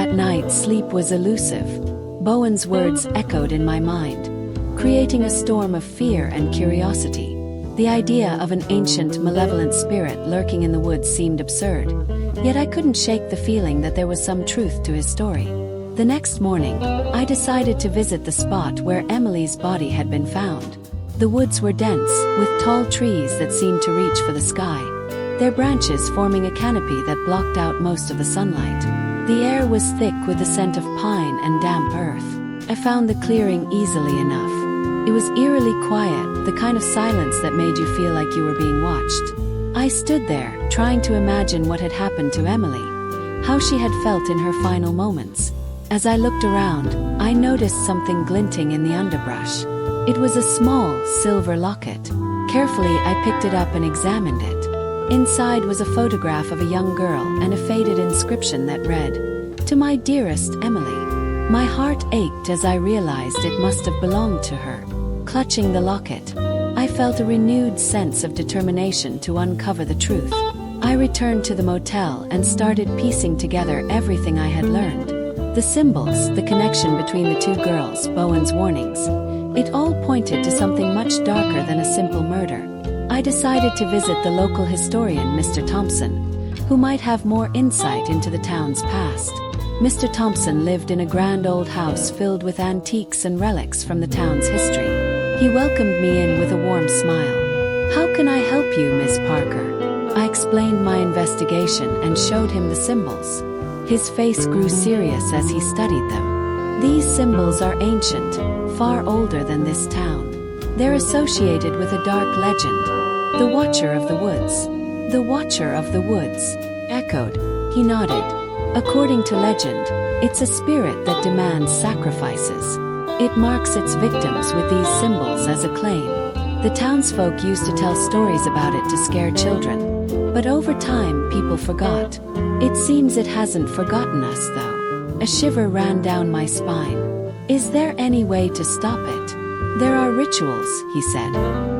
That night, sleep was elusive. Bowen's words echoed in my mind, creating a storm of fear and curiosity. The idea of an ancient, malevolent spirit lurking in the woods seemed absurd, yet I couldn't shake the feeling that there was some truth to his story. The next morning, I decided to visit the spot where Emily's body had been found. The woods were dense, with tall trees that seemed to reach for the sky, their branches forming a canopy that blocked out most of the sunlight. The air was thick with the scent of pine and damp earth. I found the clearing easily enough. It was eerily quiet, the kind of silence that made you feel like you were being watched. I stood there, trying to imagine what had happened to Emily, how she had felt in her final moments. As I looked around, I noticed something glinting in the underbrush. It was a small, silver locket. Carefully, I picked it up and examined it. Inside was a photograph of a young girl and a faded inscription that read, "To my dearest Emily." My heart ached as I realized it must have belonged to her. Clutching the locket, I felt a renewed sense of determination to uncover the truth. I returned to the motel and started piecing together everything I had learned. The symbols, the connection between the two girls, Bowen's warnings. It all pointed to something much darker than a simple murder. I decided to visit the local historian, Mr. Thompson, who might have more insight into the town's past. Mr. Thompson lived in a grand old house filled with antiques and relics from the town's history. He welcomed me in with a warm smile. "How can I help you, Miss Parker?" I explained my investigation and showed him the symbols. His face grew serious as he studied them. "These symbols are ancient, far older than this town. They're associated with a dark legend. The Watcher of the Woods." "The Watcher of the Woods," echoed. He nodded. "According to legend, it's a spirit that demands sacrifices. It marks its victims with these symbols as a claim. The townsfolk used to tell stories about it to scare children. But over time, people forgot. It seems it hasn't forgotten us, though." A shiver ran down my spine. "Is there any way to stop it?" "There are rituals," he said,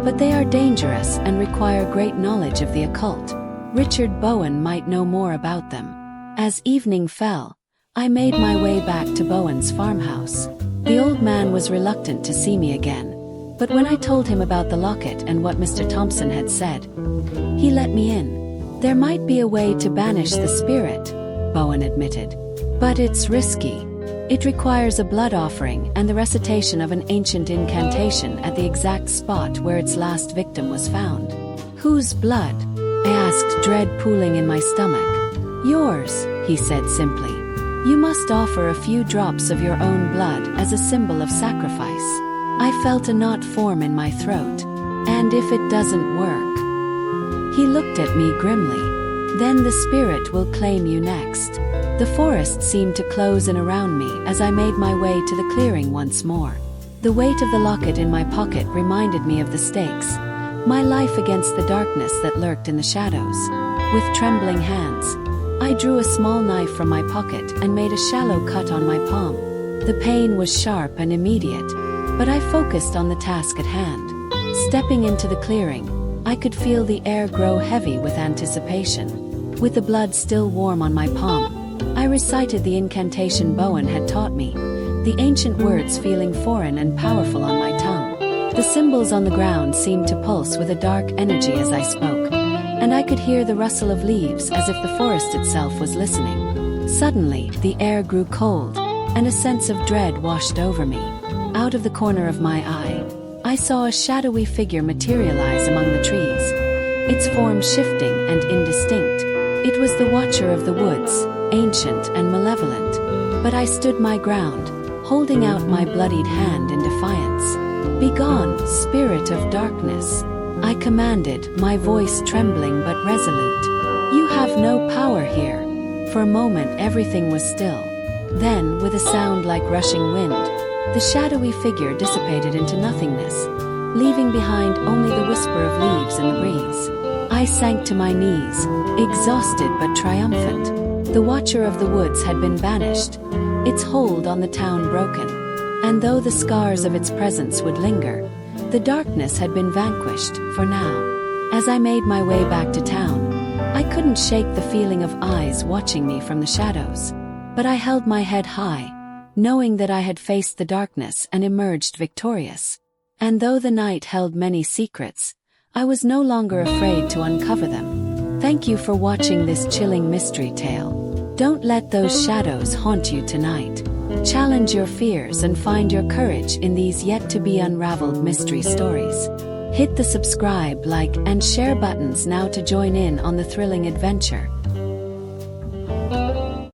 "but they are dangerous and require great knowledge of the occult. Richard Bowen might know more about them." As evening fell, I made my way back to Bowen's farmhouse. The old man was reluctant to see me again, but when I told him about the locket and what Mr. Thompson had said, he let me in. "There might be a way to banish the spirit," Bowen admitted, "but it's risky. It requires a blood offering and the recitation of an ancient incantation at the exact spot where its last victim was found." "Whose blood?" I asked, dread pooling in my stomach. "Yours," he said simply. "You must offer a few drops of your own blood as a symbol of sacrifice." I felt a knot form in my throat. "And if it doesn't work?" He looked at me grimly. "Then the spirit will claim you next." The forest seemed to close in around me as I made my way to the clearing once more. The weight of the locket in my pocket reminded me of the stakes, my life against the darkness that lurked in the shadows. With trembling hands, I drew a small knife from my pocket and made a shallow cut on my palm. The pain was sharp and immediate, but I focused on the task at hand. Stepping into the clearing, I could feel the air grow heavy with anticipation. With the blood still warm on my palm, I recited the incantation Bowen had taught me, the ancient words feeling foreign and powerful on my tongue. The symbols on the ground seemed to pulse with a dark energy as I spoke, and I could hear the rustle of leaves as if the forest itself was listening. Suddenly, the air grew cold, and a sense of dread washed over me. Out of the corner of my eye, I saw a shadowy figure materialize among the trees, its form shifting and indistinct. It was the Watcher of the Woods, ancient and malevolent. But I stood my ground, holding out my bloodied hand in defiance. "Begone, spirit of darkness," I commanded, my voice trembling but resolute. "You have no power here." For a moment everything was still. Then, with a sound like rushing wind, the shadowy figure dissipated into nothingness, leaving behind only the whisper of leaves in the breeze. I sank to my knees, exhausted but triumphant. The Watcher of the Woods had been banished, its hold on the town broken, and though the scars of its presence would linger, the darkness had been vanquished, for now. As I made my way back to town, I couldn't shake the feeling of eyes watching me from the shadows. But I held my head high, knowing that I had faced the darkness and emerged victorious. And though the night held many secrets, I was no longer afraid to uncover them. Thank you for watching this chilling mystery tale. Don't let those shadows haunt you tonight. Challenge your fears and find your courage in these yet-to-be unraveled mystery stories. Hit the subscribe, like, and share buttons now to join in on the thrilling adventure.